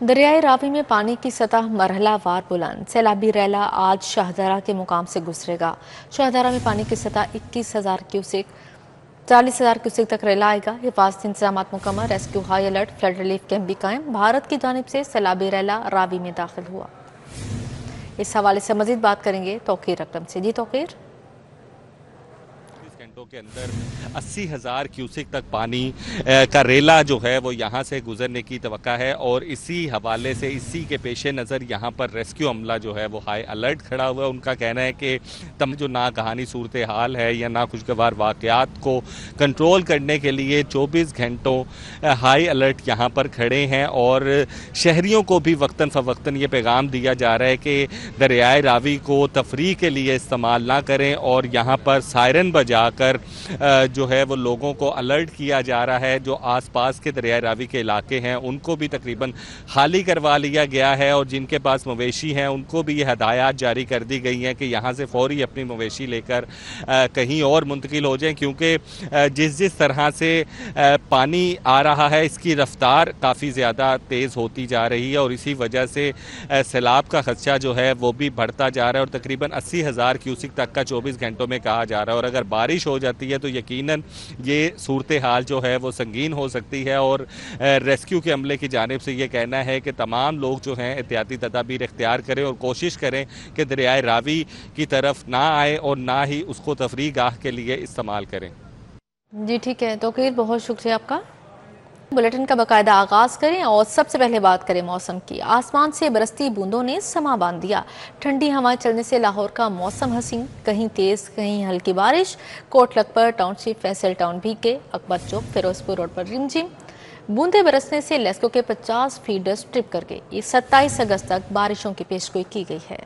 دریائے راوی میں پانی کی سطح مرحلہ وار بلند، سیلابی ریلا آج شاہدرہ کے مقام سے گزرے گا۔ شاہدرہ میں پانی کی سطح 21,000 کیوسک 40,000 کیوسک تک ریلا آئے گا۔ حفاظتی انتظامات مکمل، rescue high alert, flood relief camp بھی قائم۔ بھارت کی جانب سے سیلابی ریلا راوی میں داخل ہوا۔ اس حوالے سے مزید بات کریں گے توقیر اکرم سے۔ جی توقیر، گھنٹوں کے اندر 80,000 کیوسک تک پانی کا ریلا جو ہے وہ یہاں سے گزرنے کی توقع ہے، اور اسی حوالے سے اسی کے پیش نظر یہاں پر ریسکیو عملہ جو ہے وہ ہائی الرٹ کھڑا ہوا ہے۔ ان کا کہنا ہے کہ جو ناگہانی صورتحال ہے یا ناخوشگوار واقعات کو کنٹرول کرنے کے لیے 24 گھنٹوں ہائی الرٹ یہاں پر کھڑے ہیں، اور شہریوں کو بھی وقتاً فوقتاً یہ پیغام دیا جا رہا ہے کہ دریائے راوی کو تفریح کے لیے استعمال نہ کریں، اور یہاں پر سائرن بجا کر جو ہے وہ لوگوں کو الرٹ کیا جا رہا ہے۔ جو آس پاس کے دریائے راوی کے علاقے ہیں ان کو بھی تقریباً خالی کروا لیا گیا ہے، اور جن کے پاس مویشی ہیں ان کو بھی یہ ہدایات جاری کر دی گئی ہیں کہ یہاں سے فوری اپنی مویشی لے کر کہیں اور منتقل ہو جائیں، کیونکہ جس طرح سے پانی آ رہا ہے اس کی رفتار کافی زیادہ تیز ہوتی جا رہی ہے، اور اسی وجہ سے سیلاب کا خدشہ جو ہے وہ بھی بڑھتا جا رہا ہے، اور تقریباً 80,000 کیوسک تک کا 24 گھنٹوں میں کہا جا رہا ہے۔ اور اگر بارش ہو جاتی ہے تو یقیناً یہ صورتحال جو ہے وہ سنگین ہو سکتی ہے، اور ریسکیو کے عملے کی جانب سے یہ کہنا ہے کہ تمام لوگ جو ہیں احتیاطی تدابیر اختیار کریں اور کوشش کریں کہ دریائے راوی کی طرف نہ آئے اور نہ ہی اس کو تفریح گاہ کے لیے استعمال کریں۔ جی ٹھیک ہے توقیر، بہت شکریہ آپ کا۔ بلیٹن کا باقاعدہ آغاز کریں اور سب سے پہلے بات کریں موسم کی۔ آسمان سے برستی بوندوں نے سما باندھ دیا۔ ٹھنڈی ہوائیں چلنے سے لاہور کا موسم حسین، کہیں تیز کہیں ہلکی بارش۔ کوٹ لکھپت ٹاؤن شپ، فیصل ٹاؤن بھیگے، اکبر چوک فیروز پور روڈ پر رمجم بوندیں برسنے سے لیسکو کے 50 فیڈرز ٹرپ کر گئے۔ یہ 27 اگست تک بارشوں کی پیشگوئی کی گئی ہے۔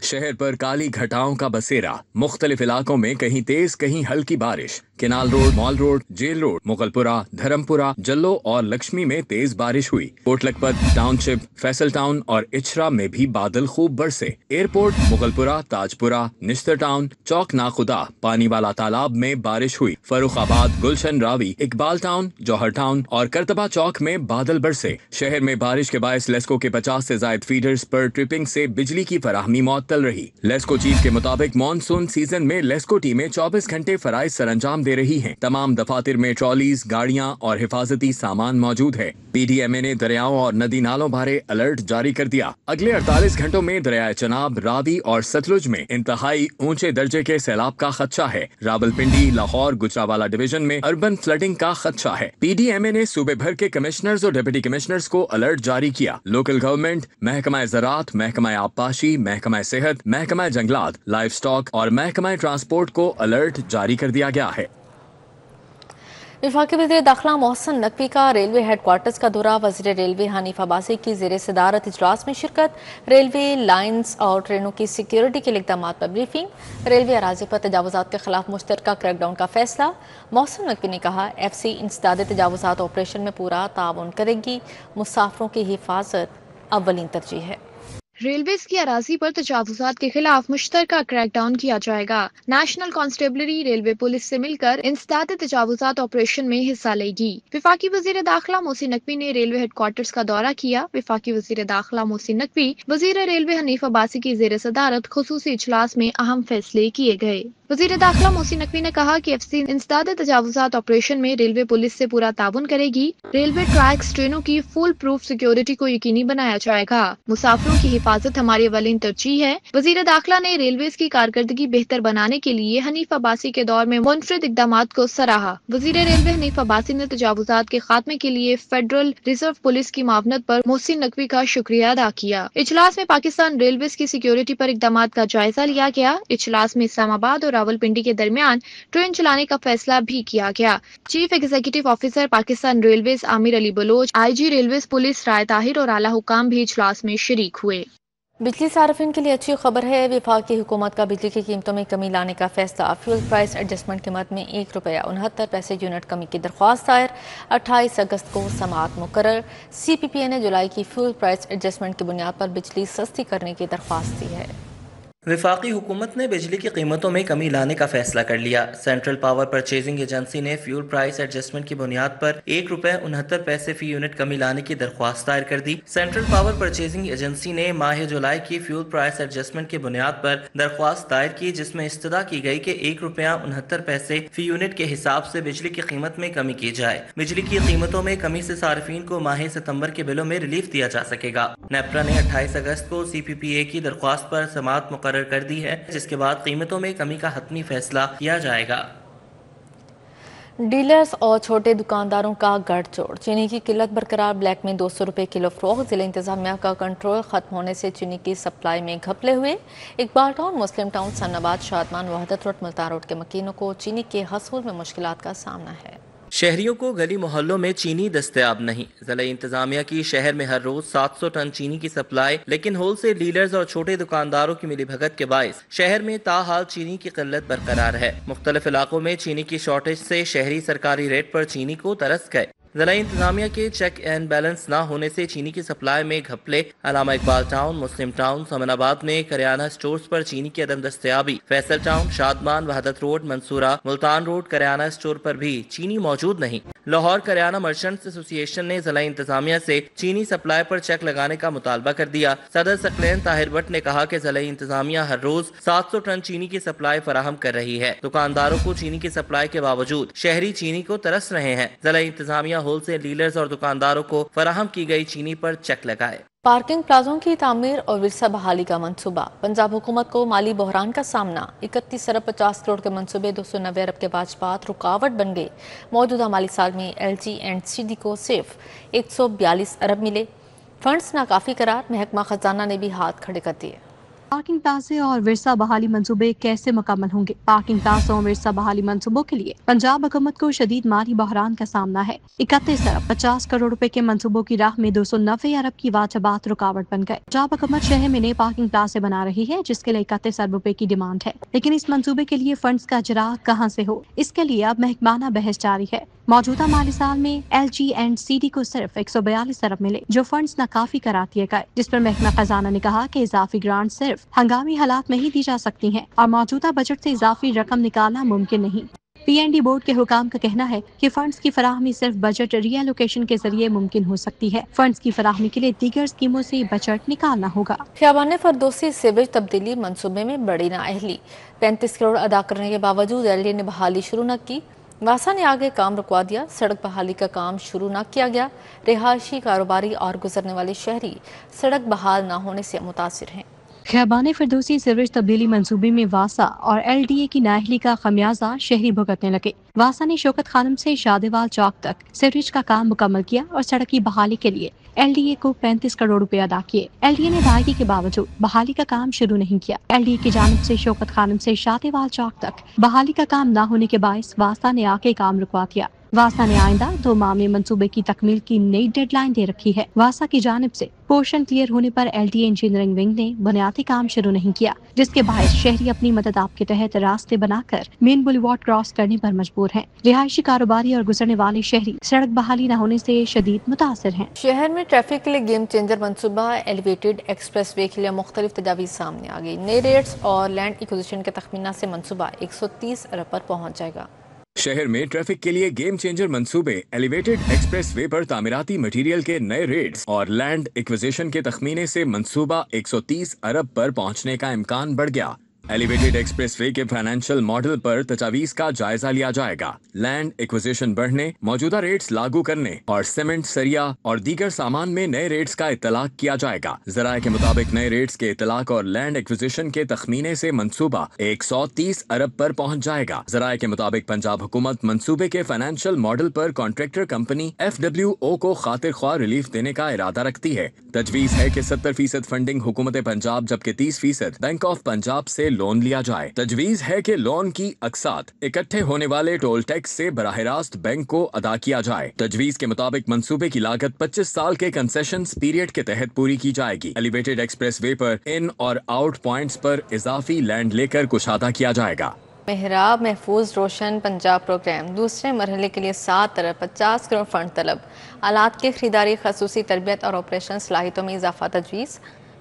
شہر پر کالی گھٹاؤں کا بسیرا، مختلف علاقوں میں کہیں تیز کہیں ہلکی بارش۔ کینال روڈ، مال روڈ، جیل روڈ، مغل پورہ، دھرم پورہ، جلو اور لکشمی میں تیز بارش ہوئی۔ کوٹ لکھپت ٹاؤن شپ، فیصل ٹاؤن اور اچھرا میں بھی بادل خوب برسے۔ ایئرپورٹ، مغل پورہ، تاج پورہ، نشتر ٹاؤن، چوک ناخدا، پانی والا تالاب میں بارش ہوئی۔ فروخ آباد، گلشن راوی، اقبال ٹاؤن، جوہر ٹاؤن اور کرتبہ چوک میں بادل برسے۔ شہر میں بارش کے باعث لیسکو کے 50 سے زائد فیڈرز پر ٹرپنگ سے بجلی کی فراہمی معطل رہی۔ لیسکو چیف کے مطابق مانسون سیزن میں لیسکو ٹیمیں 24 گھنٹے فرائض سر انجام دے رہی ہیں۔ تمام دفاتر میں ٹرالیز، گاڑیاں اور حفاظتی سامان موجود ہے۔ پی ڈی ایم اے نے دریاؤں اور ندی نالوں بارے الرٹ جاری کر دیا۔ اگلے 48 گھنٹوں میں دریائے چناب، راوی اور ستلج میں انتہائی اونچے درجے کے سیلاب کا خدشہ ہے۔ راولپنڈی، لاہور، گجرانوالہ ڈویژن میں اربن فلڈنگ کا خدشہ ہے۔ پی ڈی ایم اے نے صوبے بھر کے کمشنرز اور ڈپٹی کمشنرز کو الرٹ جاری کیا۔ لوکل گورنمنٹ، محکمہ زراعت، محکمہ آبپاشی، محکمہ صحت، محکمہ جنگلات، لائف سٹاک اور محکمہ ٹرانسپورٹ کو الرٹ جاری کر دیا گیا ہے۔ وفاقی وزیر داخلہ محسن نقوی کا ریلوے ہیڈ کوارٹرز کا دورہ۔ وزیر ریلوے حنیف عباسی کی زیر صدارت اجلاس میں شرکت۔ ریلوے لائنز اور ٹرینوں کی سیکیورٹی کے اقدامات پر بریفنگ۔ ریلوے اراضی پر تجاوزات کے خلاف مشترکہ کریک ڈاؤن کا فیصلہ۔ محسن نقوی نے کہا ایف سی انسداد تجاوزات آپریشن میں پورا تعاون کرے گی۔ مسافروں کی حفاظت اولین ترجیح ہے۔ ریلویز کی اراضی پر تجاوزات کے خلاف مشترکہ کریک ڈاؤن کیا جائے گا۔ نیشنل کانسٹیبلری ریلوے پولیس سے مل کر انسداد تجاوزات آپریشن میں حصہ لے گی۔ وفاقی وزیر داخلہ محسن نقوی نے ریلوے ہیڈ کوارٹرز کا دورہ کیا۔ وفاقی وزیر داخلہ محسن نقوی، وزیر ریلوے حنیف عباسی کی زیر صدارت خصوصی اجلاس میں اہم فیصلے کیے گئے۔ وزیر داخلہ محسن نقوی نے کہا کہ ایف سی انسداد تجاوزات آپریشن میں ریلوے پولیس سے پورا تعاون کرے گی۔ ریلوے ٹریکس، ٹرینوں کی فول پروف سیکیورٹی کو یقینی بنایا جائے گا۔ مسافروں کی حفاظت ہماری اولین ترجیح ہے۔ وزیر داخلہ نے ریلویز کی کارکردگی بہتر بنانے کے لیے حنیف عباسی کے دور میں منفرد اقدامات کو سراہا۔ وزیر ریلوے حنیف عباسی نے تجاوزات کے خاتمے کے لیے فیڈرل ریزرو پولیس کی معاونت پر محسن نقوی کا شکریہ ادا کیا۔ اجلاس میں پاکستان ریلویز کی سیکیورٹی پر اقدامات کا جائزہ لیا گیا۔ اجلاس میں اسلام آباد اور راولپنڈی کے درمیان ٹرین چلانے کا فیصلہ بھی کیا گیا۔ Chief executive officer Pakistan railways Amir Ali Baloch, I G railways police Rai Tahir اور اعلیٰ حکام بھی اجلاس میں شریک ہوئے۔ بجلی صارفین کے لیے اچھی خبر ہے۔ وفاقی حکومت کا بجلی کی قیمتوں میں کمی لانے کا فیصلہ۔ فیول پرائس ایڈجسٹمنٹ قیمت میں 1 روپیہ 69 پیسے یونٹ کمی کی درخواست دائر۔ 28 اگست کو سماعت مقرر۔ سی پی پی اے نے جولائی کی فیول پرائس ایڈجسٹمنٹ کی بنیاد پر بجلی سستی کرنے کی درخواست دی ہے۔ وفاقی حکومت نے بجلی کی قیمتوں میں کمی لانے کا فیصلہ کر لیا۔ سینٹرل پاور پرچیزنگ ایجنسی نے فیول پرائس ایڈجسٹمنٹ کی بنیاد پر ₹1.69 فی یونٹ کمی لانے کی درخواست دائر کر دی۔ سینٹرل پاور پرچیزنگ ایجنسی نے ماہ جولائی کی فیول پرائس ایڈجسٹمنٹ کی بنیاد پر درخواست دائر کی، جس میں استدعا کی گئی کہ ₹1.69 فی یونٹ کے حساب سے بجلی کی قیمت میں کمی کی جائے۔ بجلی کی قیمتوں میں کمی سے صارفین کو ماہ ستمبر کے بلوں میں ریلیف دیا جا سکے گا۔ نیپرا نے 28 اگست کو CPPA کی درخواست پر سماعت مقرر کر دی ہے، جس کے بعد قیمتوں میں کمی کا حتمی فیصلہ کیا جائے گا۔ ڈیلرز اور چھوٹے دکانداروں کا گڑھ جوڑ، چینی کی قلت برقرار، بلیک میں ₹200 کلو فروخت، ضلع انتظامیہ کا کنٹرول ختم ہونے سے چینی کی سپلائی میں گھپلے ہوئے۔ اقبال ٹاؤن، مسلم ٹاؤن، سن آباد، شادمان، وحدت روڈ، ملتان روڈ کے مکینوں کو چینی کے حصول میں مشکلات کا سامنا ہے۔ شہریوں کو گلی محلوں میں چینی دستیاب نہیں۔ ضلع انتظامیہ کی شہر میں ہر روز 700 ٹن چینی کی سپلائی، لیکن ہول سیل ڈیلرز اور چھوٹے دکانداروں کی ملی بھگت کے باعث شہر میں تاحال چینی کی قلت برقرار ہے۔ مختلف علاقوں میں چینی کی شارٹیج سے شہری سرکاری ریٹ پر چینی کو ترس گئے۔ ضلع انتظامیہ کے چیک اینڈ بیلنس نہ ہونے سے چینی کی سپلائی میں گھپلے۔ علامہ اقبال ٹاؤن، مسلم ٹاؤن، سمن آباد میں کریانہ سٹورز پر چینی کی عدم دستیابی، فیصل ٹاؤن، شادمان، وحدت روڈ، منصورہ، ملتان روڈ کریانہ سٹور پر بھی چینی موجود نہیں۔ لاہور کریانہ مرچنٹس ایسوسی ایشن نے ضلع انتظامیہ سے چینی سپلائی پر چیک لگانے کا مطالبہ کر دیا۔ صدر ثقلین طاہر بٹ نے کہا کہ ضلع انتظامیہ ہر روز 700 ٹن چینی کی سپلائی فراہم کر رہی ہے۔ دکانداروں کو چینی کی سپلائی کے باوجود شہری چینی کو ترس رہے ہیں۔ ضلع انتظامیہ ہول سیل ڈیلرز اور دکانداروں کو فراہم کی گئی چینی پر چیک لگائے۔ پارکنگ پلازوں کی تعمیر اور ورثہ بحالی کا منصوبہ، پنجاب حکومت کو مالی بحران کا سامنا، 31 ارب 50 کروڑ کے منصوبے 290 ارب کے واجبات رکاوٹ بن گئے۔ موجودہ مالی سال میں LG&CD کو صرف 142 ارب ملے، فنڈز ناکافی قرار، محکمہ خزانہ نے بھی ہاتھ کھڑے کر دیے۔ پارکنگ پلازے اور ورثہ بحالی منصوبے کیسے مکمل ہوں گے؟ پارکنگ پلازوں اور ورثہ بحالی منصوبوں کے لیے پنجاب حکومت کو شدید مالی بحران کا سامنا ہے۔ 31 ارب 50 کروڑ روپے کے منصوبوں کی راہ میں 290 ارب کی واجبات رکاوٹ بن گئے۔ پنجاب حکومت شہر میں نئے پارکنگ پلازے بنا رہی ہے، جس کے لیے 31 ارب روپے کی ڈیمانڈ ہے، لیکن اس منصوبے کے لیے فنڈز کا اجرا کہاں سے ہو، اس کے لیے اب محکمانہ بحث جاری ہے۔ موجودہ مالی سال میں LG&CD کو صرف 142 ارب ملے، جو فنڈز ناکافی قرار دیے گئے، جس پر محکمہ خزانہ نے کہا کہ اضافی گرانٹ صرف ہنگامی حالات میں ہی دی جا سکتی ہیں اور موجودہ بجٹ سے اضافی رقم نکالنا ممکن نہیں۔ PND بورڈ کے حکام کا کہنا ہے کہ فنڈز کی فراہمی صرف بجٹ ری ایلوکیشن کے ذریعے ممکن ہو سکتی ہے۔ فنڈز کی فراہمی کے لیے دیگر اسکیموں سے بجٹ نکالنا ہوگا۔ خیابان فردوسی سیویج تبدیلی منصوبے میں بڑی نااہلی، 35 کروڑ ادا کرنے کے باوجود LD نے بحالی شروع نہ کی، واسا نے آگے کام رکوا دیا، سڑک بحالی کا کام شروع نہ کیا گیا، رہائشی، کاروباری اور گزرنے والے شہری سڑک بحال نہ ہونے سے متاثر ہیں۔ خیابان فردوسی سیوریج تبدیلی منصوبے میں واسا اور LDA کی نااہلی کا خمیازہ شہری بھگتنے لگے۔ واسا نے شوکت خانم سے شادیوال چوک تک سیوریج کا کام مکمل کیا اور سڑک کی بحالی کے لیے LDA کو 35 کروڑ روپے ادا کیے۔ LDA نے ادائیگی کے باوجود بحالی کا کام شروع نہیں کیا۔ LDA کی جانب سے شوکت خانم سے شادیوال چوک تک بحالی کا کام نہ ہونے کے باعث واسا نے آگے کام رکوا دیا۔ واسا نے آئندہ 2 ماہ میں منصوبے کی تکمیل کی نئی ڈیڈ لائن دے رکھی ہے۔ واسا کی جانب سے پورشن کلیئر ہونے پر LDA انجینئرنگ ونگ نے بنیادی کام شروع نہیں کیا، جس کے باعث شہری اپنی مدد آپ کے تحت راستے بنا کر مین بولیوارڈ کراس کرنے پر مجبور ہیں۔ رہائشی، کاروباری اور گزرنے والے شہری سڑک بحالی نہ ہونے سے شدید متاثر ہیں۔ شہر میں ٹریفک کے لیے گیم چینجر منصوبہ ایلیویٹڈ ایکسپریس وے کے لیے مختلف تجاویز سامنے آ گئی۔ نئے ریٹس اور لینڈ ایکوزیشن کے تخمینہ سے منصوبہ 130 ارب پر پہنچ جائے گا۔ شہر میں ٹریفک کے لیے گیم چینجر منصوبے ایلیویٹڈ ایکسپریس وے پر تعمیراتی مٹیریل کے نئے ریٹس اور لینڈ ایکوزیشن کے تخمینے سے منصوبہ 130 ارب پر پہنچنے کا امکان بڑھ گیا۔ ایلیویٹڈ ایکسپریس وے کے فائنینشیل ماڈل پر تجاویز کا جائزہ لیا جائے گا۔ لینڈ ایکوزیشن بڑھنے، موجودہ ریٹس لاگو کرنے اور سیمنٹ، سریا اور دیگر سامان میں نئے ریٹس کا اطلاق کیا جائے گا۔ ذرائع کے مطابق نئے ریٹس کے اطلاق اور لینڈ ایکوزیشن کے تخمینے سے منصوبہ 130 ارب پر پہنچ جائے گا۔ ذرائع کے مطابق پنجاب حکومت منصوبے کے فائنینشیل ماڈل پر کانٹریکٹر کمپنی FWO کو خاطر خواہ ریلیف دینے کا ارادہ رکھتی ہے۔ تجویز ہے کہ 70% فنڈنگ حکومت پنجاب جبکہ 30% بینک آف پنجاب سے لون لیا جائے۔ تجویز ہے کہ لون کی اقساط اکٹھے ہونے والے ٹول ٹیکس سے براہ راست بینک کو ادا کیا جائے۔ تجویز کے مطابق منصوبے کی لاگت 25 سال کے کنسیشنز پیریڈ کے تحت پوری کی جائے گی۔ ایلیویٹڈ ایکسپریس وے پر ان اور آؤٹ پوائنٹس پر اضافی لینڈ لے کر کشادہ کیا جائے گا۔ محراب محفوظ روشن پنجاب پروگرام دوسرے مرحلے کے لیے 7 ارب 50 کروڑ فنڈ طلب، آلات کی خریداری، خصوصی تربیت اور آپریشن صلاحیتوں میں اضافہ تجویز۔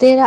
13